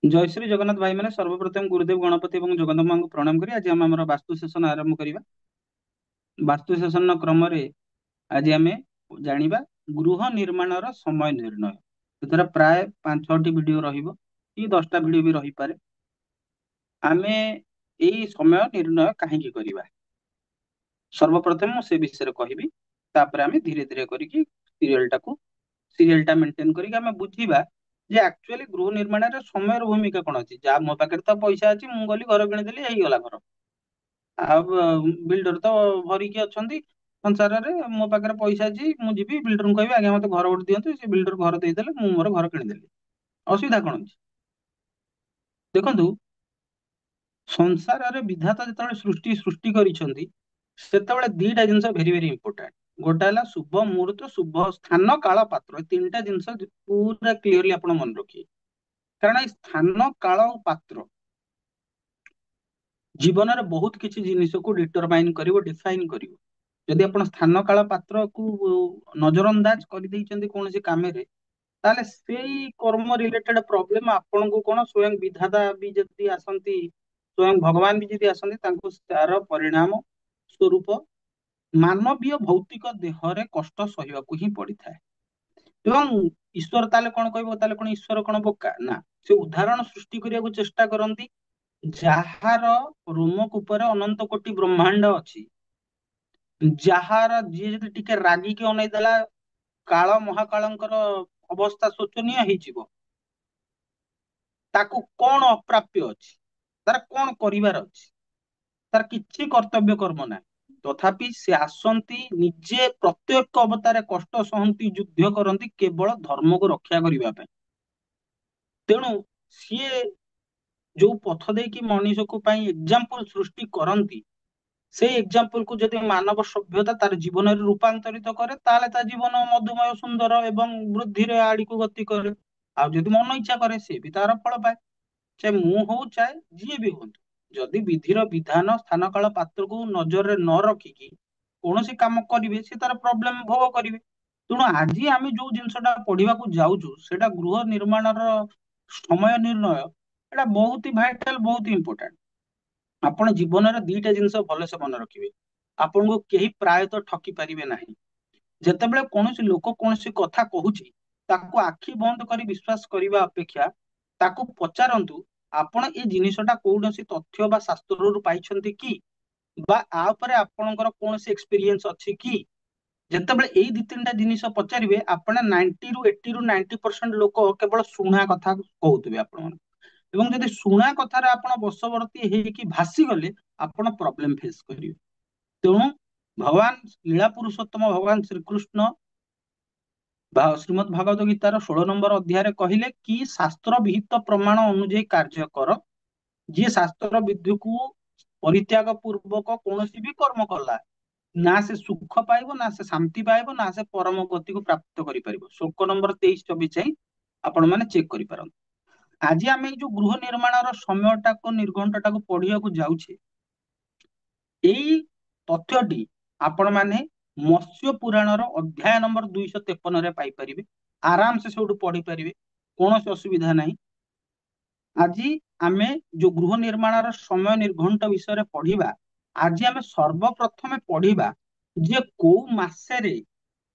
जय श्री जगन्नाथ भाई मैंने सर्वप्रथम गुरुदेव गणपति और जगन्नाथ मां को प्रणाम करी आज आम आम वास्तु सेशन आरंभ करिबा। वास्तु सेशन क्रम आज आम जानिबा गृह निर्माण समय निर्णय। एथर प्राय 5-6टी वीडियो रहिबो कि 10टा वीडियो भी रही पारे। आमे एई समय निर्णय काहेकि करिबा सर्वप्रथम मु से विषय कहबी तापर आमे धीरे धीरे करिकि सीरियलटा मेंटेन करिकि आमे बुझिबा जे एक्चुअली गृह निर्माण रे समय भूमिका कोन अछि। जा मो पाखे तो पैसा अछि मु गली घर किଣିदेली ହେଇଗଲା घर। ଆଉ ବିଲ୍ଡର ତ ଭରିକି ଅଛନ୍ତି ସଂସାରରେ। ମୋ ପାଖରେ ପଇସା ଅଛି ମୁଁ ଯିବି ବିଲ୍ଡରଙ୍କୁ କହିବି ଆଜ୍ଞା ମତେ ଘର ଗୋଟେ ଦିଅନ୍ତୁ, ସେ ବିଲ୍ଡର ଘର ଦେଇଦେଲେ ମୁଁ ମୋର ଘର କିଣିଦେଲି। ଅସୁବିଧା କଣ ଅଛି? ଦେଖନ୍ତୁ, ସଂସାରରେ ବିଧାତା ଯେତେବେଳେ ସୃଷ୍ଟି କରିଛନ୍ତି ସେତେବେଳେ ଦିଟା ଜିନିଷ ଭେରି ଭେରି ଇମ୍ପୋର୍ଟାଣ୍ଟ। ଗୋଟେ ହେଲା ଶୁଭ ମୁହୂର୍ତ୍ତ, ଶୁଭ ସ୍ଥାନ, କାଳ, ପାତ୍ର। ଏ ତିନିଟା ଜିନିଷ ପୁରା କ୍ଲିୟରଲି ଆପଣ ମନେ ରଖିବେ। କାରଣ ଏଇ ସ୍ଥାନ, କାଳ ଆଉ ପାତ୍ର ଜୀବନରେ ବହୁତ କିଛି ଜିନିଷକୁ ଡିଟରମାଇନ କରିବ, ଡିଫାଇନ କରିବ। ଯଦି ଆପଣ ସ୍ଥାନ, କାଳ, ପାତ୍ରକୁ ନଜରଅନ୍ଦାଜ କରିଦେଇଛନ୍ତି କୌଣସି କାମରେ, ତାହେଲେ ସେଇ କର୍ମ ରିଲେଟେଡ ପ୍ରୋବ୍ଲେମ ଆପଣଙ୍କୁ କଣ ସ୍ୱୟଂ ବିଧାତା ବି ଯଦି ଆସନ୍ତି, ସ୍ୱୟଂ ଭଗବାନ ବି ଯଦି ଆସନ୍ତି, ତାଙ୍କୁ ତାର ପରିଣାମ ସ୍ୱରୂପ ମାନବୀୟ ଭୌତିକ ଦେହରେ କଷ୍ଟ ସହିବାକୁ ହିଁ ପଡିଥାଏ। ଏବଂ ଈଶ୍ୱର ତାହେଲେ କଣ କହିବ, ତାହେଲେ କଣ ଈଶ୍ୱର କଣ ବୋକା? ନା, ସେ ଉଦାହରଣ ସୃଷ୍ଟି କରିବାକୁ ଚେଷ୍ଟା କରନ୍ତି। ଯାହାର ରୋମକୂପରେ ଅନନ୍ତ କୋଟି ବ୍ରହ୍ମାଣ୍ଡ ଅଛି, ଯାହାର ଯିଏ ଯଦି ଟିକେ ରାଗିକି ଅନେଇ ଦେଲା କାଳ ମହାକାଳଙ୍କର ଅବସ୍ଥା ଶୋଚନୀୟ ହେଇଯିବ। ତାକୁ କଣ ଅପ୍ରାପ୍ୟ ଅଛି, ତାର କଣ କରିବାର ଅଛି? ତାର କିଛି କର୍ତ୍ତବ୍ୟ କର୍ମ ନାହିଁ। ତଥାପି ସେ ଆସନ୍ତି, ନିଜେ ପ୍ରତ୍ୟେକ ଅବତାରେ କଷ୍ଟ ସହନ୍ତି, ଯୁଦ୍ଧ କରନ୍ତି କେବଳ ଧର୍ମକୁ ରକ୍ଷା କରିବା ପାଇଁ। ତେଣୁ ସିଏ ଯୋଉ ପଥ ଦେଇକି ମଣିଷକୁ ପାଇଁ ଏକ୍ସାମ୍ପଲ ସୃଷ୍ଟି କରନ୍ତି, ସେଇ ଏକ୍ସାମ୍ପଲ କୁ ଯଦି ମାନବ ସଭ୍ୟତା ତାର ଜୀବନରେ ରୂପାନ୍ତରିତ କରେ, ତାହେଲେ ତା ଜୀବନ ମଧୁମୟ, ସୁନ୍ଦର ଏବଂ ବୃଦ୍ଧିରେ ଆଡକୁ ଗତି କରେ। ଆଉ ଯଦି ମନ ଇଚ୍ଛା କରେ, ସେ ବି ତାର ଫଳ ପାଏ। ସେ ମୁଁ ହଉ ଚାहे ଯିଏ ବି ହୁଅନ୍ତୁ, ଯଦି ବିଧିର ବିଧାନ, ସ୍ଥାନ, କାଳ, ପାତ୍ରକୁ ନଜରରେ ନ ରଖିକି କୌଣସି କାମ କରିବେ, ସେ ତାର ପ୍ରୋବ୍ଲେମ ଭୋଗ କରିବେ। ତେଣୁ ଆଜି ଆମେ ଯୋଉ ଜିନିଷଟା ପଢିବାକୁ ଯାଉଛୁ, ସେଟା ଗୃହ ନିର୍ମାଣର ସମୟ ନିର୍ଣ୍ଣୟ। ଏଟା ବହୁତ ହି ଭାଇଟାଲ, ବହୁତ ଇମ୍ପୋର୍ଟାଣ୍ଟ। ଆପଣ ଜୀବନରେ ଦିଟା ଜିନିଷ ଭଲସେ ମନେ ରଖିବେ। ଆପଣଙ୍କୁ କେହି ପ୍ରାୟତଃ ଠକି ପାରିବେ ନାହିଁ। ଯେତେବେଳେ କୌଣସି ଲୋକ କୌଣସି କଥା କହୁଛି, ତାକୁ ଆଖି ବନ୍ଦ କରି ବିଶ୍ୱାସ କରିବା ଅପେକ୍ଷା ତାକୁ ପଚାରନ୍ତୁ, ଆପଣ ଏ ଜିନିଷଟା କୌଣସି ତଥ୍ୟ ବା ଶାସ୍ତ୍ରରୁ ପାଇଛନ୍ତି କି, ବା ଆ ଉପରେ ଆପଣଙ୍କର କୌଣସି ଏକ୍ସପିରିଏନ୍ସ ଅଛି କି? ଯେତେବେଳେ ଏଇ ଦି ତିନିଟା ଜିନିଷ ପଚାରିବେ, ଆପଣ 80% ଲୋକ କେବଳ ଶୁଣା କଥା କହୁଥିବେ ଆପଣଙ୍କୁ। ଏବଂ ଯଦି ଶୁଣା କଥାରେ ଆପଣ ବଶବର୍ତ୍ତୀ ହେଇକି ଭାସିଗଲେ, ଆପଣ ପ୍ରୋବ୍ଲେମ ଫେସ୍ କରିବେ। ତେଣୁ ଭଗବାନ ଲୀଳା ପୁରୁଷୋତ୍ତମ ଭଗବାନ ଶ୍ରୀକୃଷ୍ଣ ଶ୍ରୀମଦ୍ ଭାଗବତ ଗୀତାର 16 ନମ୍ବର ଅଧ୍ୟାୟରେ କହିଲେ କି ଶାସ୍ତ୍ର ବିହିତ ପ୍ରମାଣ ଅନୁଯାୟୀ କାର୍ଯ୍ୟ କର। ଯିଏ ଶାସ୍ତ୍ର ବିଧିକୁ ପରିତ୍ୟାଗ ପୂର୍ବକ କୌଣସି ବି କର୍ମ କଲା, ନା ସେ ସୁଖ ପାଇବ, ନା ସେ ଶାନ୍ତି ପାଇବ, ନା ସେ ପରମ ଗତିକୁ ପ୍ରାପ୍ତ କରିପାରିବ। ଶ୍ଲୋକ ନମ୍ବର 23-24 ଯାଇ ଆପଣ ମାନେ ଚେକ୍ କରିପାରନ୍ତି। ଆଜି ଆମେ ଏଇ ଯୋଉ ଗୃହ ନିର୍ମାଣର ସମୟଟାକୁ, ନିର୍ଘଣ୍ଟଟାକୁ ପଢିବାକୁ ଯାଉଛେ, ଏଇ ତଥ୍ୟଟି ଆପଣ ମାନେ ମତ୍ସ୍ୟ ପୁରାଣର ଅଧ୍ୟାୟ ନମ୍ବର 253ରେ ପାଇପାରିବେ। ଆରାମସେ ସେଇଠୁ ପଢିପାରିବେ, କୌଣସି ଅସୁବିଧା ନାହିଁ। ଆଜି ଆମେ ଯୋଉ ଗୃହ ନିର୍ମାଣର ସମୟ ନିର୍ଘଣ୍ଟ ବିଷୟରେ ପଢିବା, ଆଜି ଆମେ ସର୍ବପ୍ରଥମେ ପଢିବା ଯେ କୋଉ ମାସରେ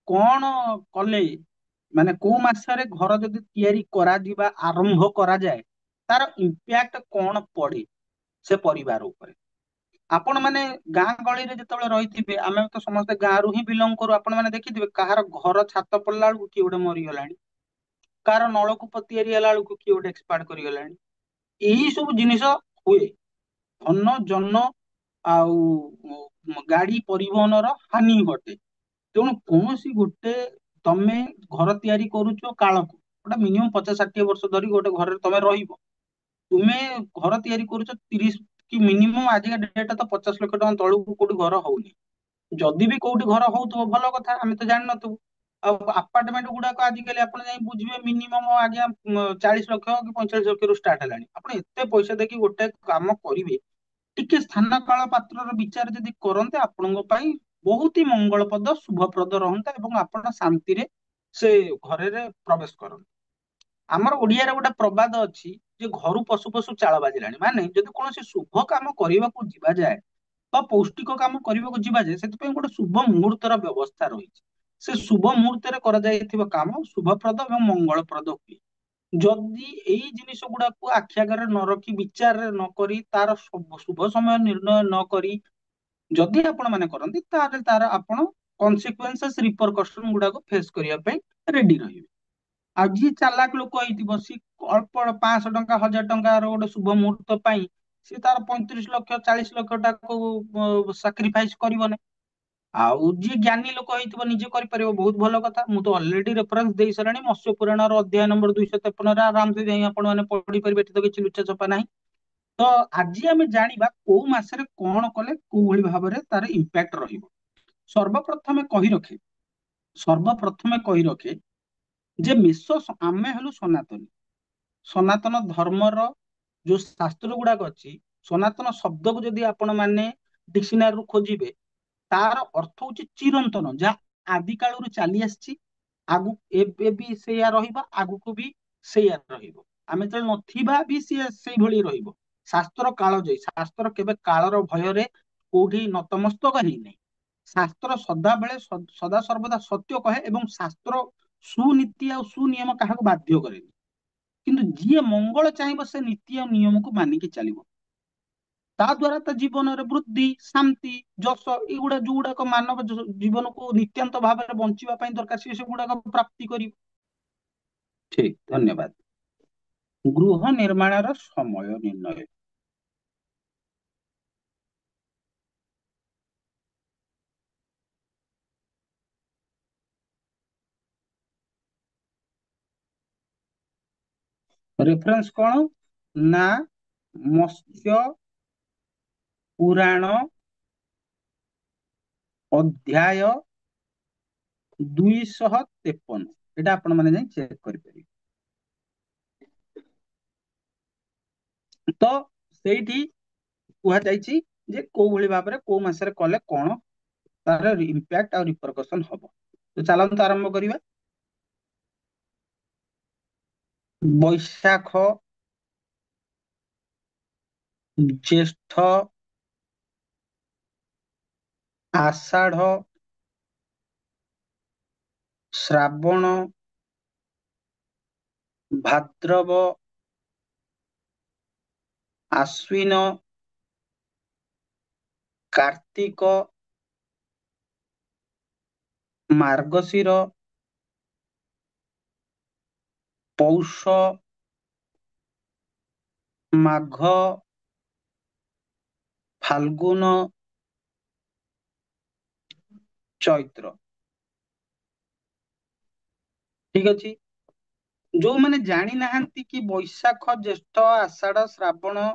କଣ କଲେ, ମାନେ କୋଉ ମାସରେ ଘର ଯଦି ତିଆରି କରାଯିବା ଆରମ୍ଭ କରାଯାଏ, ତାର ଇମ୍ପ୍ୟାକ୍ଟ କଣ ପଡେ ସେ ପରିବାର ଉପରେ। ଆପଣ ମାନେ ଗାଁ ଗହଳିରେ ଯେତେବେଳେ ରହିଥିବେ, ଆମେ ତ ସମସ୍ତେ ଗାଁରୁ ହିଁ ବିଲଙ୍ଗ କରୁ, ଆପଣ ମାନେ ଦେଖିଥିବେ କାହାର ଘର ଛାତ ପଡିଲା ବେଳକୁ କିଏ ଗୋଟେ ମରିଗଲାଣି, କାହାର ନଳକୂପ ତିଆରି ହେଲା ବେଳକୁ କିଏ ଗୋଟେ ଏକ୍ସପାର୍ଟ କରିଗଲାଣି। ଏଇ ସବୁ ଜିନିଷ ହୁଏ। ଧନ ଜନ ଆଉ ଗାଡି ପରିବହନର ହାନି ଘଟେ। ତେଣୁ କୌଣସି ଗୋଟେ, ତମେ ଘର ତିଆରି କରୁଛ କାଳକୁ, ଗୋଟେ ମିନିମମ୍ 50-60 ବର୍ଷ ଧରି ଗୋଟେ ଘରରେ ତମେ ରହିବ। ତୁମେ ଘର ତିଆରି କରୁଛ 30 କି ମିନିମମ୍ ଆଜିକା ଡେଟ୍ ତ 50 ଲକ୍ଷ ଟଙ୍କା ତଳକୁ କୋଉଠି ଘର ହଉନି। ଯଦି ବି କୋଉଠି ଘର ହଉଥିବ ଭଲ କଥା, ଆମେ ତ ଜାଣିନଥିବୁ। ଆଉ ଆପାର୍ଟମେଣ୍ଟ ଗୁଡାକ ଆଜିକାଲି ଆପଣ ଯାଇ ବୁଝିବେ, ମିନିମମ୍ ଆଜ୍ଞା 40 ଲକ୍ଷ କି 45 ଲକ୍ଷରୁ ଷ୍ଟାର୍ଟ ହେଲାଣି। ଆପଣ ଏତେ ପଇସା ଦେଇକି ଗୋଟେ କାମ କରିବେ, ଟିକେ ସ୍ଥାନ କାଳ ପାତ୍ରର ବିଚାର ଯଦି କରନ୍ତେ, ଆପଣଙ୍କ ପାଇଁ ବହୁତ ହି ମଙ୍ଗଳପ୍ରଦ, ଶୁଭପ୍ରଦ ରହନ୍ତା ଏବଂ ଆପଣ ଶାନ୍ତିରେ ସେ ଘରରେ ପ୍ରବେଶ କରନ୍ତେ। ଆମର ଓଡିଆରେ ଗୋଟେ ପ୍ରବାଦ ଅଛି ଯେ ଘରୁ ପଶୁ ପଶୁ ଚାଳ ବାଜିଲାଣି, ମାନେ ଯଦି କୌଣସି ଶୁଭ କାମ କରିବାକୁ ଯିବା ଯାଏ ବା ପୌଷ୍ଟିକ କାମ କରିବାକୁ ଯିବା ଯାଏ, ସେଥିପାଇଁ ଗୋଟେ ଶୁଭ ମୁହୂର୍ତ୍ତର ବ୍ୟବସ୍ଥା ରହିଛି। ସେ ଶୁଭ ମୁହୂର୍ତ୍ତରେ କରାଯାଇଥିବା କାମ ଶୁଭପ୍ରଦ ଏବଂ ମଙ୍ଗଳପ୍ରଦ ହୁଏ। ଯଦି ଏଇ ଜିନିଷ ଗୁଡାକୁ ଆଖି ଆଗରେ ନ ରଖି, ବିଚାରରେ ନ କରି, ତାର ଶୁଭ ସମୟ ନିର୍ଣ୍ଣୟ ନ କରି ଯଦି ଆପଣ ମାନେ କରନ୍ତି, ତାହେଲେ ତାର ଆପଣ କନସିକ୍ୱେନ୍ସେସ୍ ରିପରକସନ ଗୁଡାକୁ ଫେସ୍ କରିବା ପାଇଁ ରେଡି ରହିବେ। ଆଉ ଯିଏ ଚାଲାକ ଲୋକ ହେଇଥିବ, ସିଏ ଅଳ୍ପ 500 ଟଙ୍କା 1000 ଟଙ୍କାର ଗୋଟେ ଶୁଭ ମୁହୂର୍ତ୍ତ ପାଇଁ ସିଏ ତାର 35 ଲକ୍ଷ 40 ଲକ୍ଷ ଟାକୁ ସାକ୍ରିଫାଇସ କରିବ ନା। ଆଉ ଯିଏ ଜ୍ଞାନୀ ଲୋକ ହେଇଥିବ, ନିଜେ କରିପାରିବ, ବହୁତ ଭଲ କଥା। ମୁଁ ତ ଅଲରେଡି ରେଫରେନ୍ସ ଦେଇ ସାରିଲାଣି, ମତ୍ସ୍ୟ ପୁରାଣର ଅଧ୍ୟାୟ ନମ୍ବର 253ରେ ଆରାମସେ ଯାଇ ଆପଣ ମାନେ ପଢିପାରିବେ, ଏଠି ତ କିଛି ଲୁଚା ଛପା ନାହିଁ। ତ ଆଜି ଆମେ ଜାଣିବା କୋଉ ମାସରେ କଣ କଲେ କୋଉ ଭଳି ଭାବରେ ତାର ଇମ୍ପାକ୍ଟ ରହିବ। ସର୍ବପ୍ରଥମେ କହି ରଖେ ସର୍ବପ୍ରଥମେ କହି ରଖେ ଯେ ଆମେ ହେଲୁ ସନାତନୀ। ସନାତନ ଧର୍ମର ଯୋଉ ଶାସ୍ତ୍ର ଗୁଡାକ ଅଛି, ସନାତନ ଶବ୍ଦକୁ ଯଦି ଆପଣ ମାନେ ଡିକ୍ସନାରୀରୁ ଖୋଜିବେ, ତାର ଅର୍ଥ ହଉଛି ଚିରନ୍ତନ, ଯାହା ଆଦି କାଳରୁ ଚାଲି ଆସିଛି, ଏବେ ବି ସେଇଆ ରହିବ, ଆଗକୁ ବି ସେଇଆ ରହିବ। ଆମେ ଯେତେବେଳେ ନଥିବା ବି ସିଏ ସେଇଭଳି ରହିବ। ଶାସ୍ତ୍ର କାଳଜୟୀ, ଶାସ୍ତ୍ର କେବେ କାଳର ଭୟରେ କୋଉଠି ନତମସ୍ତକ ହେଇନାହିଁ। ଶାସ୍ତ୍ର ସଦାବେଳେ ସଦା ସର୍ବଦା ସତ୍ୟ କହେ ଏବଂ ଶାସ୍ତ୍ର ସୁନୀତି ଆଉ ସୁନିୟମ କାହାକୁ ବାଧ୍ୟ କରେନି। କିନ୍ତୁ ଯିଏ ମଙ୍ଗଳ ଚାହିଁବ ସେ ନୀତି ଆଉ ନିୟମକୁ ମାନିକି ଚାଲିବ। ତା ଦ୍ଵାରା ତା ଜୀବନରେ ବୃଦ୍ଧି, ଶାନ୍ତି, ଯଶ, ଏଇଗୁଡା ଯୋଉଗୁଡାକ ମାନବ ଜୀବନକୁ ନିତ୍ୟାନ୍ତ ଭାବରେ ବଞ୍ଚିବା ପାଇଁ ଦରକାର, ସେ ସେଗୁଡାକ ପ୍ରାପ୍ତି କରିବ। ଠିକ, ଧନ୍ୟବାଦ। ଗୃହ ନିର୍ମାଣର ସମୟ ନିର୍ଣ୍ଣୟ। ରେଫରେନ୍ସ କଣ ନା ମତ୍ସ୍ୟ ପୁରାଣ ଅଧ୍ୟାୟ 253। ଏଇଟା ଆପଣ ମାନେ ଯାଇ ଚେକ୍ କରିପାରିବେ। ତ ସେଇଠି କୁହାଯାଇଛି ଯେ କୋଉ ଭଳି ଭାବରେ କୋଉ ମାସରେ କଲେ କଣ ତାର ଇମ୍ପାକ୍ଟ ଆଉ ରିପରକସନ ହବ। ତ ଚାଲନ୍ତୁ ଆରମ୍ଭ କରିବା। ବୈଶାଖ, ଜ୍ୟେଷ୍ଠ, ଆଷାଢ, ଶ୍ରାବଣ, ଭାଦ୍ରବ, ଆଶ୍ୱିନ, କାର୍ତ୍ତିକ, ମାର୍ଗଶିର, ପୌଷ, ମାଘ, ଫାଲଗୁନ, ଚୈତ୍ର। ଠିକ ଅଛି। ଯୋଉମାନେ ଜାଣି ନାହାନ୍ତି କି ବୈଶାଖ, ଜ୍ୟେଷ୍ଠ, ଆଷାଢ, ଶ୍ରାବଣ,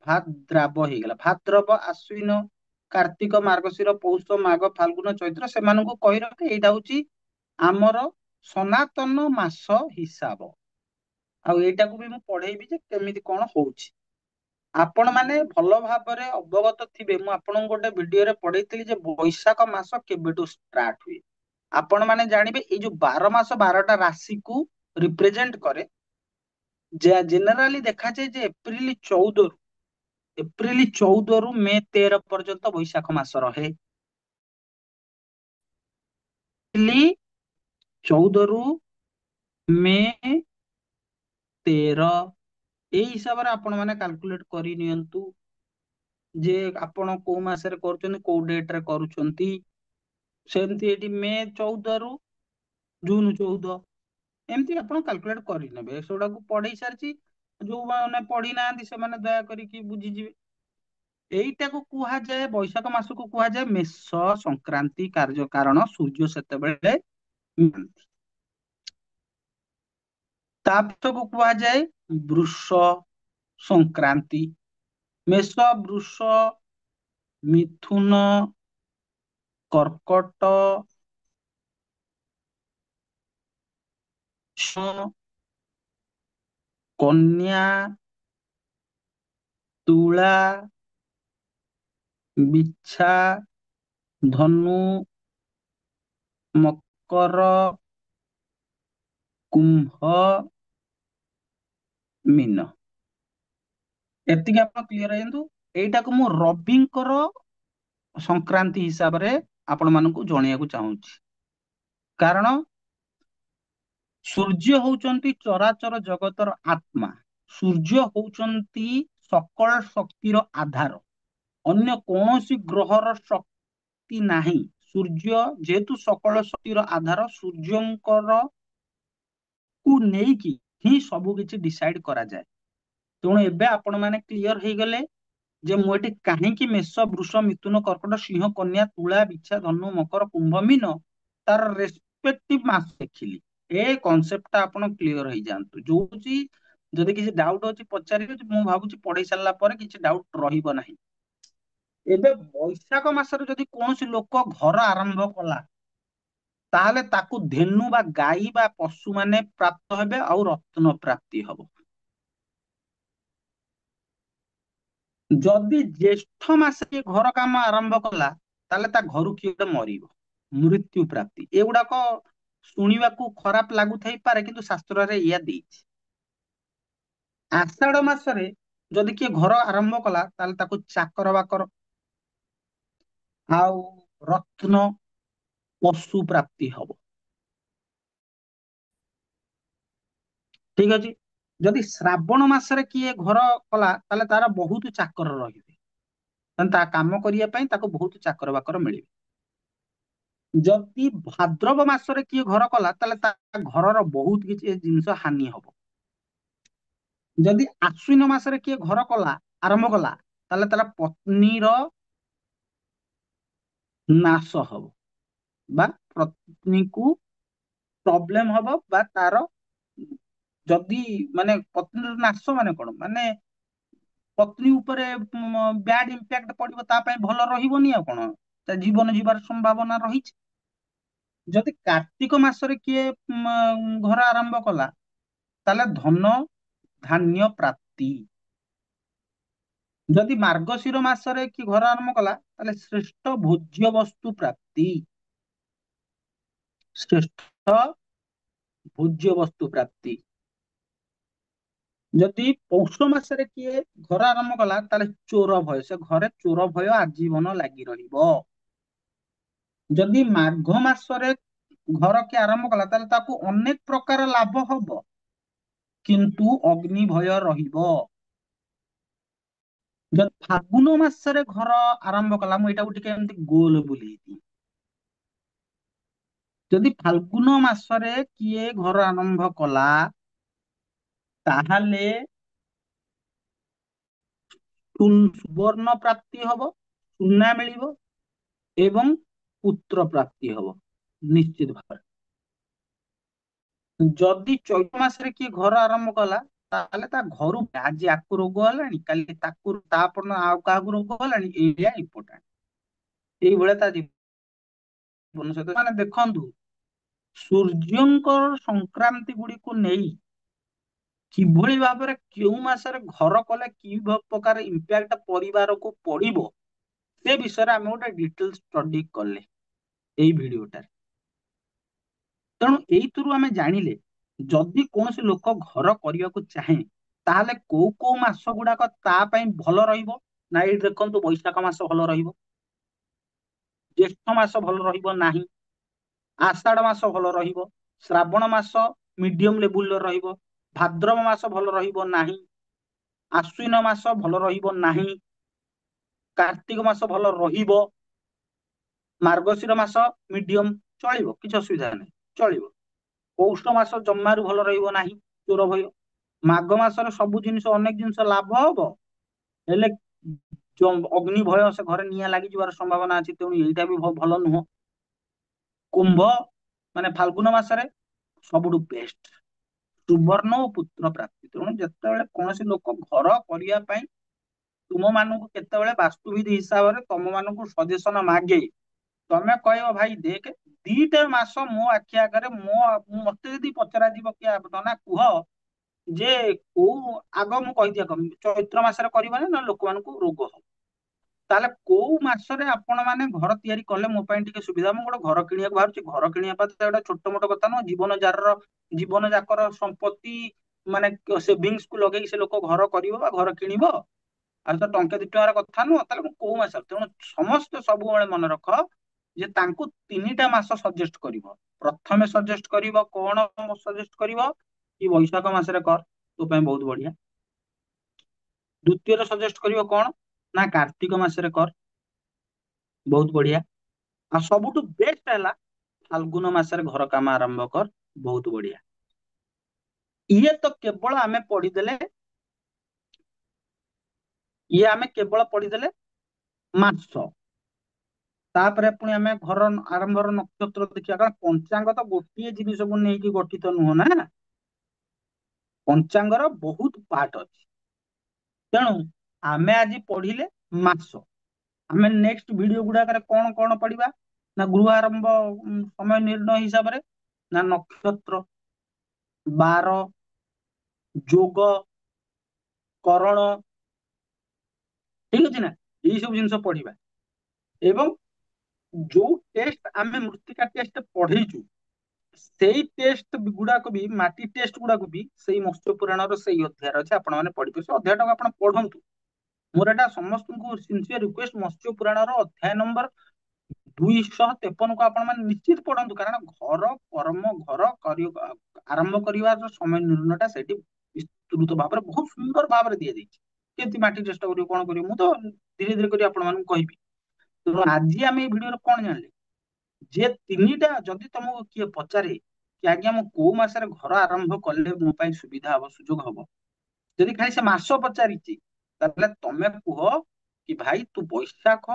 ଭାଦ୍ରାବ ହେଇଗଲା, ଭାଦ୍ରବ, ଆଶ୍ୱିନ, କାର୍ତ୍ତିକ, ମାର୍ଗଶିର, ପୌଷ, ମାଘ, ଫାଲଗୁନ, ଚୈତ୍ର, ସେମାନଙ୍କୁ କହି ରଖେ ଏଇଟା ହଉଛି ଆମର ସନାତନ ମାସ ହିସାବ। ଆଉ ଏଇଟାକୁ ବି ମୁଁ ପଢେଇବି ଯେ କେମିତି କଣ ହଉଛି। ଆପଣ ମାନେ ଭଲ ଭାବରେ ଅବଗତ ଥିବେ, ମୁଁ ଆପଣଙ୍କୁ ଗୋଟେ ଭିଡିଓରେ ପଢେଇଥିଲି ଯେ ବୈଶାଖ ମାସ କେବେଠୁ ଷ୍ଟାର୍ଟ ହୁଏ। ଆପଣ ମାନେ ଜାଣିବେ ଏଇ ଯୋଉ 12 ମାସ 12ଟା ରାଶିକୁ ରିପ୍ରେଜେଣ୍ଟ କରେ। ଜେନେରାଲି ଦେଖାଯାଏ ଯେ ଏପ୍ରିଲ 14ରୁ ମେ 13 ପର୍ଯ୍ୟନ୍ତ ବୈଶାଖ ମାସ ରହେ। ଏପ୍ରିଲ 14ରୁ ମେ 13, ଏଇ ହିସାବରେ ଆପଣ ମାନେ କାଲକୁଲେଟ କରି ନିଅନ୍ତୁ ଯେ ଆପଣ କୋଉ ମାସରେ କରୁଛନ୍ତି, କୋଉ ଡେଟ ରେ କରୁଛନ୍ତି। ସେମିତି ଏଠି ମେ 14ରୁ ଜୁନ 14, ଏମିତି ଆପଣ କାଲକୁଲେଟ କରିନେବେ। ସେଗୁଡାକୁ ପଢେଇ ସାରିଛି, ଯୋଉମାନେ ପଢି ନାହାନ୍ତି ସେମାନେ ଦୟା କରିକି ବୁଝିଯିବେ। ଏଇଟାକୁ କୁହାଯାଏ, ବୈଶାଖ ମାସକୁ କୁହାଯାଏ ମେଷ ସଂକ୍ରାନ୍ତି କାର୍ଯ୍ୟ, କାରଣ ସୂର୍ଯ୍ୟ ସେତେବେଳେ ନାହାନ୍ତି। ତାପକୁ କୁହାଯାଏ ବୃଷ ସଂକ୍ରାନ୍ତି। ମେଷ, ବୃଷ, ମିଥୁନ, କର୍କଟ, କନ୍ୟା, ତୁଳା, ବିଛା, ଧନୁ, ମକର, କୁମ୍ଭ, ମୀନ। ଏତିକି ଆପଣ କ୍ଲିୟର ହେଇନ୍ତୁ। ଏଇଟାକୁ ମୁଁ ରବିଙ୍କର ସଂକ୍ରାନ୍ତି ହିସାବରେ ଆପଣ ମାନଙ୍କୁ ଜଣେଇବାକୁ ଚାହୁଁଛି। କାରଣ ସୂର୍ଯ୍ୟ ହଉଛନ୍ତି ଚରାଚର ଜଗତର ଆତ୍ମା। ସୂର୍ଯ୍ୟ ହଉଛନ୍ତି ସକଳ ଶକ୍ତିର ଆଧାର। ଅନ୍ୟ କୌଣସି ଗ୍ରହର ଶକ୍ତି ନାହିଁ। ସୂର୍ଯ୍ୟ ଯେହେତୁ ସକଳ ଶକ୍ତିର ଆଧାର, ସୂର୍ଯ୍ୟଙ୍କର କୁ ନେଇକି ହିଁ ସବୁ କିଛି ଡିସାଇଡ କରାଯାଏ। ତେଣୁ ଏବେ ଆପଣ ମାନେ କ୍ଲିୟର ହେଇଗଲେ ଯେ ମୁଁ ଏଠି କାହିଁକି ମେଷ, ବୃଷ, ମିଥୁନ, କର୍କଟ, ସିଂହ, କନ୍ୟା, ତୁଳା, ବିଛା, ଧନୁ, ମକର, କୁମ୍ଭ, ମୀନ ତାର ରେସ୍ପେକ୍ଟିଭ ମାସ ଦେଖିଲି। ଏ କନସେପ୍ଟ ଟା ଆପଣ କ୍ଲିୟର ହେଇଯାଆନ୍ତୁ। ଯୋଉଠି ଯଦି କିଛି ଡାଉଟ ଅଛି ପଚାରିବେ, ମୁଁ ଭାବୁଛି ପଢେଇ ସାରିଲା ପରେ କିଛି ଡାଉଟ ରହିବ ନାହିଁ। ଏବେ ବୈଶାଖ ମାସରେ ଯଦି କୌଣସି ଲୋକ ଘର ଆରମ୍ଭ କଲା, ତାହେଲେ ତାକୁ ଧେନୁ ବା ଗାଈ ବା ପଶୁ ମାନେ ପ୍ରାପ୍ତ ହେବେ ଆଉ ରତ୍ନ ପ୍ରାପ୍ତି ହବ। ଯଦି ଜ୍ୟେଷ୍ଠ ମାସରେ ଘର କାମ ଆରମ୍ଭ କଲା, ତାହେଲେ ତା ଘରୁ କିଏ ଗୋଟେ ମରିବ, ମୃତ୍ୟୁ ପ୍ରାପ୍ତି। ଏଗୁଡାକ ଶୁଣିବାକୁ ଖରାପ ଲାଗୁଥାଇପାରେ, କିନ୍ତୁ ଶାସ୍ତ୍ରରେ ଏଇଆ ଦେଇଛି। ଆଷାଢ ମାସରେ ଯଦି କିଏ ଘର ଆରମ୍ଭ କଲା, ତାହେଲେ ତାକୁ ଚାକର ବାକର ଆଉ ରତ୍ନ ପଶୁ ପ୍ରାପ୍ତି ହବ। ଠିକ ଅଛି। ଯଦି ଶ୍ରାବଣ ମାସରେ କିଏ ଘର କଲା, ତାହେଲେ ତାର ବହୁତ ଚାକର ରହିବେ। ତା କାମ କରିବା ପାଇଁ ତାକୁ ବହୁତ ଚାକର ବାକର ମିଳିବେ। ଯଦି ଭାଦ୍ରବ ମାସରେ କିଏ ଘର କଲା, ତାହେଲେ ତା ଘରର ବହୁତ କିଛି ଜିନିଷ ହାନି ହବ। ଯଦି ଆଶ୍ୱିନ ମାସରେ କିଏ ଘର କଲା, ଆରମ୍ଭ କଲା, ତାହେଲେ ତାର ପତ୍ନୀର ନାଶ ହବ, ବା ପତ୍ନୀକୁ ପ୍ରୋବ୍ଲେମ ହବ, ବା ତାର ଯଦି ମାନେ ପତ୍ନୀର ନାଶ ମାନେ କଣ, ମାନେ ପତ୍ନୀ ଉପରେ ବ୍ୟାଡ ଇମ୍ପାକ୍ଟ ପଡିବ, ତା ପାଇଁ ଭଲ ରହିବନି ଆଉ କଣ, ତା ଜୀବନ ଯିବାର ସମ୍ଭାବନା ରହିଛି। ଯଦି କାର୍ତ୍ତିକ ମାସରେ କିଏ ଘର ଆରମ୍ଭ କଲା, ତାହେଲେ ଧନ ଧାନ୍ୟ ପ୍ରାପ୍ତି। ଯଦି ମାର୍ଗଶିର ମାସରେ କି ଘର ଆରମ୍ଭ କଲା, ତାହେଲେ ଶ୍ରେଷ୍ଠ ଭୋଜ୍ୟ ବସ୍ତୁ ପ୍ରାପ୍ତି। ଶ୍ରେଷ୍ଠ ଭୋଜ୍ୟ ବସ୍ତୁ ପ୍ରାପ୍ତି। ଯଦି ପୌଷ ମାସରେ କିଏ ଘର ଆରମ୍ଭ କଲା, ତାହେଲେ ଚୋର ଭୟ, ସେ ଘରେ ଚୋର ଭୟ ଆଜୀବନ ଲାଗି ରହିବ। ଯଦି ମାଘ ମାସରେ ଘର କିଏ ଆରମ୍ଭ କଲା, ତାହେଲେ ତାକୁ ଅନେକ ପ୍ରକାର ଲାଭ ହବ, କିନ୍ତୁ ଅଗ୍ନି ଭୟ ରହିବ। ଯଦି ଫାଗୁନ ମାସରେ ଘର ଆରମ୍ଭ କଲା, ମୁଁ ଏଇଟାକୁ ଟିକେ ଏମିତି ଗୋଲ ବୁଲେଇଦିଏ। ଯଦି ଫାଲଗୁନ ମାସରେ କିଏ ଘର ଆରମ୍ଭ କଲା, ତାହେଲେ ସୁବର୍ଣ୍ଣ ପ୍ରାପ୍ତି ହବ, ସୁନା ମିଳିବ ଏବଂ ପୁତ୍ର ପ୍ରାପ୍ତି ହବ ନିଶ୍ଚିତ ଭାବରେ। ଯଦି ଚୈତ ମାସରେ କିଏ ଘର ଆରମ୍ଭ କଲା, ତାହେଲେ ତା ଘରୁ ଆଜି ଆକୁ ରୋଗ ହେଲାଣି, କାଲି ତାକୁ, ତାପର ଆଉ କାହାକୁ ରୋଗ ହେଲାଣି, ଏଇଆ ଇମ୍ପୋର୍ଟାଣ୍ଟ। ଏଇଭଳିଆ ତା ଜୀବନ ସହିତ ମାନେ ଦେଖନ୍ତୁ, ସୂର୍ଯ୍ୟଙ୍କର ସଂକ୍ରାନ୍ତି ଗୁଡିକୁ ନେଇ କିଭଳି ଭାବରେ କେଉଁ ମାସରେ ଘର କଲେ କି ପ୍ରକାର ଇମ୍ପାକ୍ଟ ପରିବାରକୁ ପଡିବ, ସେ ବିଷୟରେ ଆମେ ଗୋଟେ ଡିଟେଲ ଷ୍ଟଡି କଲେ ଏଇ ଭିଡିଓଟାରେ। ତେଣୁ ଏଇଥିରୁ ଆମେ ଜାଣିଲେ, ଯଦି କୌଣସି ଲୋକ ଘର କରିବାକୁ ଚାହେଁ, ତାହେଲେ କୋଉ କୋଉ ମାସ ଗୁଡାକ ତା ପାଇଁ ଭଲ ରହିବ। ନା ଏଇଠି ଦେଖନ୍ତୁ, ବୈଶାଖ ମାସ ଭଲ ରହିବ, ଜ୍ୟେଷ୍ଠ ମାସ ଭଲ ରହିବ ନାହିଁ, ଆଷାଢ ମାସ ଭଲ ରହିବ, ଶ୍ରାବଣ ମାସ ମିଡିୟମ ଲେବୁଲର ରହିବ, ଭାଦ୍ରବ ମାସ ଭଲ ରହିବ ନାହିଁ, ଆଶ୍ୱିନ ମାସ ଭଲ ରହିବ ନାହିଁ, କାର୍ତ୍ତିକ ମାସ ଭଲ ରହିବ, ମାର୍ଗଶିର ମାସ ମିଡିୟମ ଚଳିବ, କିଛି ଅସୁବିଧା ନାହିଁ, ଚଳିବ। ପୌଷ ମାସ ଜମାରୁ ଭଲ ରହିବ ନାହିଁ, ଚୋର ଭୟ। ମାଘ ମାସରେ ସବୁ ଜିନିଷ, ଅନେକ ଜିନିଷ ଲାଭ ହବ, ହେଲେ ଅଗ୍ନି ଭୟ, ସେ ଘରେ ନିଆଁ ଲାଗିଯିବାର ସମ୍ଭାବନା ଅଛି, ତେଣୁ ଏଇଟା ବି ଭଲ ନୁହଁ। କୁମ୍ଭ ମାନେ ଫାଲଗୁନ ମାସରେ ସବୁଠୁ ବେଷ୍ଟ, ସୁବର୍ଣ୍ଣ ଓ ପୁତ୍ର ପ୍ରାପ୍ତି। ତେଣୁ ଯେତେବେଳେ କୌଣସି ଲୋକ ଘର କରିବା ପାଇଁ ତୁମ ମାନଙ୍କୁ କେତେବେଳେ ବାସ୍ତୁବିଧ ହିସାବରେ ତମ ମାନଙ୍କୁ ସଜେସନ ମାଗେ, ତମେ କହିବ ଭାଇ ଦେଖ, ଦିଟା ମାସ ମୋ ଆଖି ଆଗରେ, ମତେ ଯଦି ପଚରା ଯିବ କି ନା କୁହ ଯେ କୋଉ, ଆଗ ମୁଁ କହିଦିଏ, ଚୈତ୍ର ମାସରେ କରିବନି ନା ଲୋକମାନଙ୍କୁ ରୋଗ ହବ, ତାହେଲେ କୋଉ ମାସରେ ଆପଣ ମାନେ ଘର ତିଆରି କଲେ ମୋ ପାଇଁ ଟିକେ ସୁବିଧା, ମୁଁ ଗୋଟେ ଘର କିଣିବାକୁ ବାହାରୁଛି, ଘର କିଣିବା ପାଇଁ ଗୋଟେ ଛୋଟ ମୋଟ କଥା ନୁହଁ, ଜୀବନ ଯାକର ସମ୍ପତ୍ତି ମାନେ ସେଭିଙ୍ଗସ କୁ ଲଗେଇକି ସେ ଲୋକ ଘର କରିବ ବା ଘର କିଣିବ, ଆଉ ତ ଟଙ୍କେ 2 ଟଙ୍କାର କଥା ନୁହଁ, ତାହେଲେ ମୁଁ କୋଉ ମାସ, ତେଣୁ ସମସ୍ତେ ସବୁବେଳେ ମନେ ରଖ ଯେ ତାଙ୍କୁ 3ଟା ମାସ ସଜେଷ୍ଟ କରିବ। ପ୍ରଥମେ ସଜେଷ୍ଟ କରିବ କଣ ସଜେଷ୍ଟ କରିବ କି ବୈଶାଖ ମାସରେ କର, ତୋ ପାଇଁ ବହୁତ ବଢିଆ। ଦ୍ଵିତୀୟରେ ସଜେଷ୍ଟ କରିବ କଣ ନା କାର୍ତ୍ତିକ ମାସରେ କର, ବହୁତ ବଢିଆ। ଆଉ ସବୁଠୁ ବେଷ୍ଟ ହେଲା ଫାଲଗୁନ ମାସରେ ଘର କାମ ଆରମ୍ଭ କର, ବହୁତ ବଢିଆ। ଇଏ ତ କେବଳ ଆମେ ପଢିଦେଲେ, ଇଏ ଆମେ କେବଳ ପଢିଦେଲେ ମାସ। ତାପରେ ପୁଣି ଆମେ ଘର ଆରମ୍ଭର ନକ୍ଷତ୍ର ଦେଖିବା, କାରଣ ପଞ୍ଚାଙ୍ଗ ତ ଗୋଟିଏ ଜିନିଷକୁ ନେଇକି ଗଠିତ ନୁହଁ ନା, ପଞ୍ଚାଙ୍ଗର ବହୁତ ପାର୍ଟ ଅଛି। ତେଣୁ ଆମେ ଆଜି ପଢିଲେ ମାସ, ଆମେ ନେକ୍ସଟ ଭିଡିଓ ଗୁଡାକରେ କଣ କଣ ପଢିବା ନା ଗୃହ ଆରମ୍ଭ ସମୟ ନିର୍ଣ୍ଣୟ ହିସାବରେ, ନା ନକ୍ଷତ୍ର, ବାର, ଯୋଗ, କରଣ, ଠିକ ଅଛି ନା, ଏଇ ସବୁ ଜିନିଷ ପଢିବା। ଏବଂ ଯୋଉ ଟେଷ୍ଟ ଆମେ ମୃତ୍ତିକା ଟେଷ୍ଟ ପଢେଇଛୁ, ସେଇ ଟେଷ୍ଟ ଗୁଡାକ ବି, ମାଟି ଟେଷ୍ଟ ଗୁଡାକୁ ବି ସେଇ ମତ୍ସ୍ୟ ପୁରାଣର ସେଇ ଅଧ୍ୟାୟରେ ଅଛି, ଆପଣ ମାନେ ପଢିବେ। ସେ ଅଧ୍ୟାୟଟାକୁ ଆପଣ ପଢନ୍ତୁ। ମୋର ଏଟା ସମସ୍ତଙ୍କୁ ସିନସିୟର ରିକ୍ୱେଷ୍ଟ, ମତ୍ସ୍ୟ ପୁରାଣର ଅଧ୍ୟାୟ ନମ୍ବର 253କୁ ଆପଣ ମାନେ ନିଶ୍ଚିତ ପଢନ୍ତୁ, କାରଣ ଘର କର୍ମ ଘର ଆରମ୍ଭ କରିବାର ସମୟ ନିର୍ଣ୍ଣୟଟା ସେଇଠି ବିସ୍ତୃତ ଭାବରେ ବହୁତ ସୁନ୍ଦର ଭାବରେ ଦିଆଯାଇଛି। କେମିତି ମାଟି ଚେଷ୍ଟା କରିବ, କଣ କରିବ, ମୁଁ ତ ଧୀରେ ଧୀରେ କରି ଆପଣ ମାନଙ୍କୁ କହିବି। ତେଣୁ ଆଜି ଆମେ ଏଇ ଭିଡିଓରେ କଣ ଜାଣିଲେ, ଯେ 3ଟା, ଯଦି ତମକୁ କିଏ ପଚାରେ କି ଆଜ୍ଞା ମୁଁ କୋଉ ମାସରେ ଘର ଆରମ୍ଭ କଲେ ମୋ ପାଇଁ ସୁବିଧା ହବ, ସୁଯୋଗ ହବ, ଯଦି ଖାଲି ସେ ମାସ ପଚାରିଛି, ତାହେଲେ ତମେ କୁହ କି ଭାଇ ତୁ ବୈଶାଖ,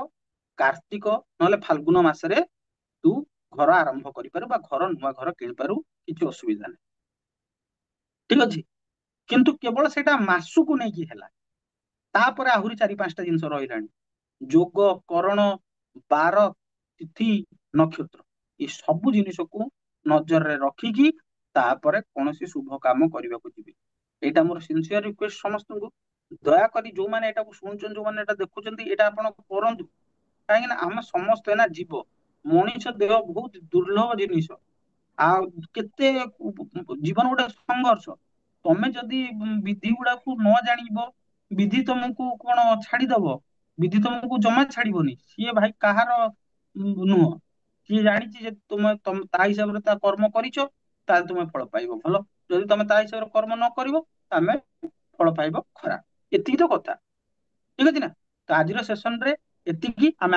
କାର୍ତ୍ତିକ ନହେଲେ ଫାଲଗୁନ ମାସରେ ତୁ ଘର ଆରମ୍ଭ କରିପାରୁ ବା ନୂଆ ଘର କିଣିପାରୁ, କିଛି ଅସୁବିଧା ନାହିଁ, ଠିକ ଅଛି। କିନ୍ତୁ କେବଳ ସେଇଟା ମାସକୁ ନେଇକି ହେଲା, ତାପରେ ଆହୁରି 4-5ଟା ଜିନିଷ ରହିଲାଣି, ଯୋଗ, କରଣ, ବାର, ତିଥି, ନକ୍ଷତ୍ର, ଏ ସବୁ ଜିନିଷକୁ ନଜରରେ ରଖିକି ତାପରେ କୌଣସି ଶୁଭ କାମ କରିବାକୁ ଯିବେ। ଏଇଟା ମୋର ସିନସିୟର ରିକ୍ୱେଷ୍ଟ ସମସ୍ତଙ୍କୁ। ଦୟାକରି ଯୋଉମାନେ ଏଟାକୁ ଶୁଣୁଛନ୍ତି, ଯୋଉମାନେ ଏଟା ଦେଖୁଛନ୍ତି, ଏଇଟା ଆପଣ କରନ୍ତୁ। କାହିଁକି ନା ଆମେ ସମସ୍ତେ ନା ଜୀବ, ମଣିଷ ଦେହ ବହୁତ ଦୁର୍ଲଭ ଜିନିଷ, ଆଉ କେତେ ଜୀବନ ଗୋଟେ ସଂଘର୍ଷ। ତମେ ଯଦି ବିଧି ଗୁଡାକୁ ନ ଜାଣିବ, ବିଧି ତମକୁ କଣ ଛାଡିଦବ, ବିଧି ତମକୁ ଜମା ଛାଡିବନି। ସିଏ ଭାଇ କାହାର ନୁହଁ, ସିଏ ଜାଣିଛି ଯେ ତମେ ତା ହିସାବରେ ତା କର୍ମ କରିଛ, ତାହେଲେ ତୁମେ ଫଳ ପାଇବ ଭଲ। ଯଦି ତମେ ତା ହିସାବରେ କର୍ମ ନ କରିବ, ତମେ ଫଳ ପାଇବ ଖରାପ। ଏତିକି ତ କଥା, ଠିକ ଅଛି ନା। ତ ଆଜିର ସେସନରେ ଏତିକି। ଆମେ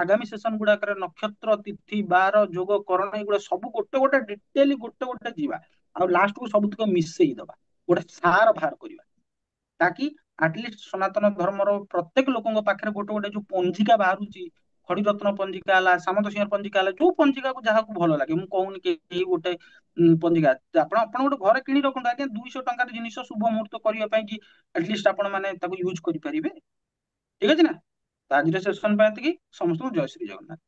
ଆଗାମୀ ସେସନ ଗୁଡାକରେ ନକ୍ଷତ୍ର, ତିଥି, ବାର, ଯୋଗ, କରଣ, ଏଗୁଡା ସବୁ ଗୋଟେ ଗୋଟେ ଡିଟେଲି ଗୋଟେ ଗୋଟେ ଯିବା, ଆଉ ଲାଷ୍ଟକୁ ସବୁତକ ମିଶେଇ ଦବା, ଗୋଟେ ସାର ବାହାର କରିବା, ତାକି ଆଟଲିଷ୍ଟ ସନାତନ ଧର୍ମର ପ୍ରତ୍ୟେକ ଲୋକଙ୍କ ପାଖରେ ଗୋଟେ ଗୋଟେ ଯୋଉ ପଞ୍ଜିକା ବାହାରୁଛି, ଖଡିରତ୍ନ ପଞ୍ଜିକା ହେଲା, ସାମନ୍ତସିଂହ ପଞ୍ଜିକା ହେଲା, ଯୋଉ ପଞ୍ଜିକାକୁ ଯାହାକୁ ଭଲ ଲାଗେ, ମୁଁ କହୁନି କି ଏଇ ଗୋଟେ ପଞ୍ଜିକା, ଆପଣ ଗୋଟେ ଘରେ କିଣି ରଖନ୍ତୁ ଆଜ୍ଞା, 200 ଟଙ୍କାର ଜିନିଷ ଶୁଭ ମୁହୂର୍ତ୍ତ କରିବା ପାଇଁ କି ଆଟଲିଷ୍ଟ ଆପଣ ମାନେ ତାକୁ ୟୁଜ କରିପାରିବେ, ଠିକ ଅଛି ନା। ତ ଆଜିର ସେସନ ପାଇଁ ଏତିକି। ସମସ୍ତଙ୍କୁ ଜୟ ଶ୍ରୀ ଜଗନ୍ନାଥ।